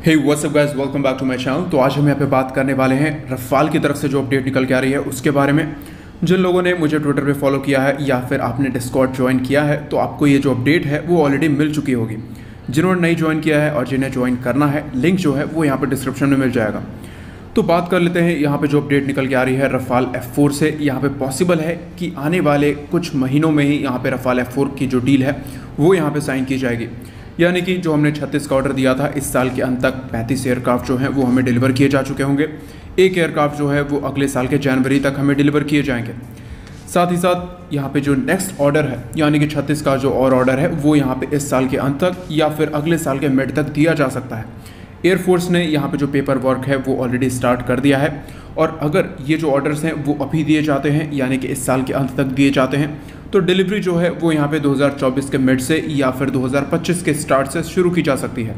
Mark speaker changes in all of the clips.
Speaker 1: Hey what's up guys, welcome back to my channel. तो आज हम यहाँ पे बात करने वाले हैं रफाल की तरफ से जो अपडेट निकल के आ रही है उसके बारे में। जिन लोगों ने मुझे ट्विटर पे फॉलो किया है या फिर आपने डिस्कॉर्ड ज्वाइन किया है तो आपको ये जो अपडेट है वो ऑलरेडी मिल चुकी होगी। जिन्होंने नहीं ज्वाइन किया है और जिन्हें ज्वाइन करना है, लिंक जो है वो यहाँ पर डिस्क्रिप्शन में मिल जाएगा। तो बात कर लेते हैं यहाँ पे जो अपडेट निकल के आ रही है रफाल F4 से। यहाँ पे पॉसिबल है कि आने वाले कुछ महीनों में ही यहाँ पे रफाल F4 की जो डील है वो यहाँ पे साइन की जाएगी। यानी कि जो हमने 36 का ऑर्डर दिया था, इस साल के अंत तक 35 एयरक्राफ्ट जो हैं वो हमें डिलीवर किए जा चुके होंगे। एक एयरक्राफ्ट जो है वो अगले साल के जनवरी तक हमें डिलीवर किए जाएंगे। साथ ही साथ यहाँ पे जो नेक्स्ट ऑर्डर है यानी कि 36 का जो और ऑर्डर है वो यहाँ पे इस साल के अंत तक या फिर अगले साल के मिड तक दिया जा सकता है। एयरफोर्स ने यहाँ पे जो पेपर वर्क है वो ऑलरेडी स्टार्ट कर दिया है और अगर ये जो ऑर्डर्स हैं वो अभी दिए जाते हैं यानी कि इस साल के अंत तक दिए जाते हैं तो डिलीवरी जो है वो यहाँ पे 2024 के मिड से या फिर 2025 के स्टार्ट से शुरू की जा सकती है।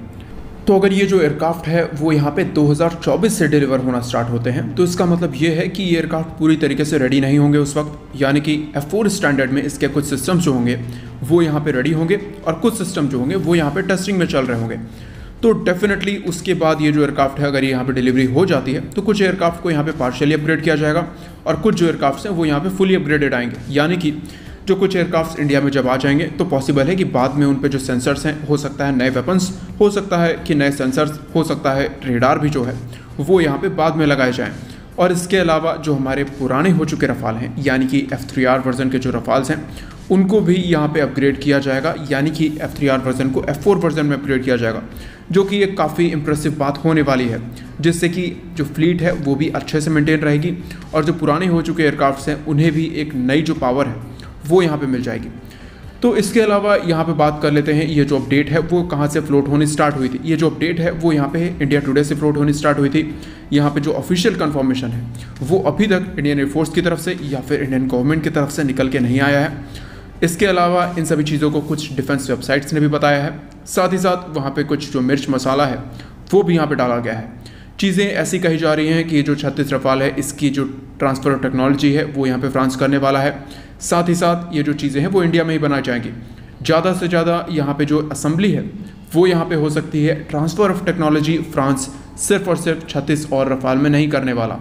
Speaker 1: तो अगर ये जो एयरक्राफ्ट है वो यहाँ पे 2024 से डिलीवर होना स्टार्ट होते हैं तो इसका मतलब ये है कि ये एयरक्राफ्ट पूरी तरीके से रेडी नहीं होंगे उस वक्त। यानी कि F4 स्टैंडर्ड में इसके कुछ सिस्टम्स जो होंगे वो यहाँ पे रेडी होंगे और कुछ सिस्टम जो होंगे वो यहाँ पे टेस्टिंग में चल रहे होंगे। तो डेफिनेटली उसके बाद ये जो एयरक्राफ्ट है अगर यहाँ पे डिलीवरी हो जाती है तो कुछ एयरक्राफ्ट को यहाँ पे पार्शियली अपग्रेड किया जाएगा और कुछ जो एयरक्राफ्ट हैं वो यहाँ पे फुली अपग्रेडेड आएंगे। यानी कि जो कुछ एयरक्राफ्ट इंडिया में जब आ जाएंगे तो पॉसिबल है कि बाद में उन पे जो सेंसर्स हैं, हो सकता है नए वेपन्स, हो सकता है कि नए सेंसर्स, हो सकता है रेडार भी जो है वो यहाँ पे बाद में लगाए जाएँ। और इसके अलावा जो हमारे पुराने हो चुके रफाल हैं यानी कि F3R वर्जन के जो रफाल्स हैं उनको भी यहाँ पे अपग्रेड किया जाएगा। यानी कि F3R वर्जन को F4 वर्जन में अपग्रेड किया जाएगा, जो कि एक काफ़ी इंप्रेसिव बात होने वाली है, जिससे कि जो फ्लीट है वो भी अच्छे से मेंटेन रहेगी और जो पुराने हो चुके एयरक्राफ्ट्स हैं उन्हें भी एक नई जो पावर है वो यहाँ पे मिल जाएगी। तो इसके अलावा यहाँ पे बात कर लेते हैं ये जो अपडेट है वो कहाँ से फ्लोट होनी स्टार्ट हुई थी। ये जो अपडेट है वो यहाँ पे इंडिया टुडे से फ्लोट होनी स्टार्ट हुई थी। यहाँ पे जो ऑफिशियल कंफर्मेशन है वो अभी तक इंडियन एयरफोर्स की तरफ से या फिर इंडियन गवर्नमेंट की तरफ से निकल के नहीं आया है। इसके अलावा इन सभी चीज़ों को कुछ डिफेंस वेबसाइट्स ने भी बताया है। साथ ही साथ वहाँ पे कुछ जो मिर्च मसाला है वो भी यहाँ पे डाला गया है। चीज़ें ऐसी कही जा रही हैं कि जो 36 रफाल है इसकी जो ट्रांसफ़र ऑफ टेक्नोलॉजी है वो यहाँ पे फ्रांस करने वाला है। साथ ही साथ ये जो चीज़ें हैं वो इंडिया में ही बनाई जाएंगी। ज़्यादा से ज़्यादा यहाँ पे जो असेंबली है वो यहाँ पे हो सकती है। ट्रांसफ़र ऑफ टेक्नोलॉजी फ्रांस सिर्फ और सिर्फ 36 और रफाल में नहीं करने वाला।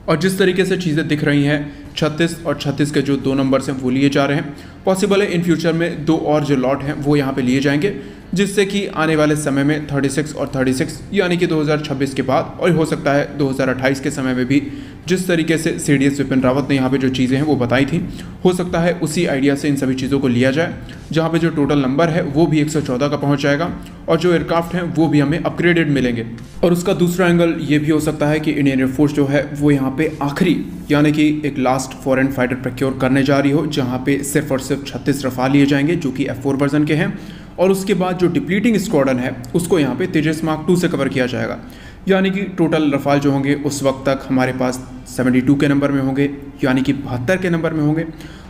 Speaker 1: और जिस तरीके से चीज़ें दिख रही हैं 36 और 36 के जो 2 नंबर्स हैं वो लिए जा रहे हैं। पॉसिबल है इन फ्यूचर में 2 और जो लॉट हैं वो यहाँ पे लिए जाएंगे, जिससे कि आने वाले समय में 36 और 36 यानी कि 2026 के बाद और हो सकता है 2028 के समय में भी जिस तरीके से CDS विपिन रावत ने यहाँ पे जो चीज़ें हैं वो बताई थी, हो सकता है उसी आइडिया से इन सभी चीज़ों को लिया जाए, जहाँ पे जो टोटल नंबर है वो भी 114 का पहुँच जाएगा और जो एयरक्राफ्ट हैं वो भी हमें अपग्रेडेड मिलेंगे। और उसका दूसरा एंगल ये भी हो सकता है कि इंडियन एयरफोर्स जो है वो यहाँ पे आखिरी यानी कि एक लास्ट फॉरेन फाइटर प्रोक्योर करने जा रही हो, जहाँ पे सिर्फ और सिर्फ 36 रफाल लिए जाएंगे जो कि F4 वर्जन के हैं। और उसके बाद जो डिप्लीटिंग स्क्वाड्रन है उसको यहाँ पे तेजस मार्क 2 से कवर किया जाएगा। यानी कि टोटल रफाल जो होंगे उस वक्त तक हमारे पास 72 के नंबर में होंगे, यानी कि 72 के नंबर में होंगे।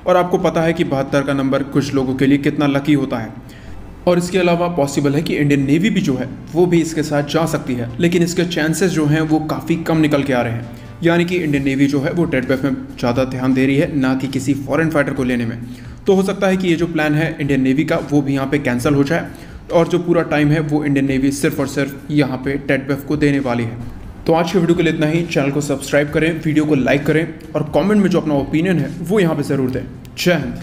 Speaker 1: और आपको पता है कि 72 का नंबर कुछ लोगों के लिए कितना लकी होता है। और इसके अलावा पॉसिबल है कि इंडियन नेवी भी जो है वो भी इसके साथ जा सकती है, लेकिन इसके चांसेस जो हैं वो काफ़ी कम निकल के आ रहे हैं। यानी कि इंडियन नेवी जो है वो टेडबेफ में ज़्यादा ध्यान दे रही है, ना कि किसी फॉरेन फाइटर को लेने में। तो हो सकता है कि ये जो प्लान है इंडियन नेवी का वो भी यहाँ पे कैंसिल हो जाए और जो पूरा टाइम है वो इंडियन नेवी सिर्फ और सिर्फ यहाँ पे टेडबेफ को देने वाली है। तो आज की वीडियो के लिए इतना ही। चैनल को सब्सक्राइब करें, वीडियो को लाइक करें और कमेंट में जो अपना ओपिनियन है वो यहाँ पे ज़रूर दें। जय हिंद।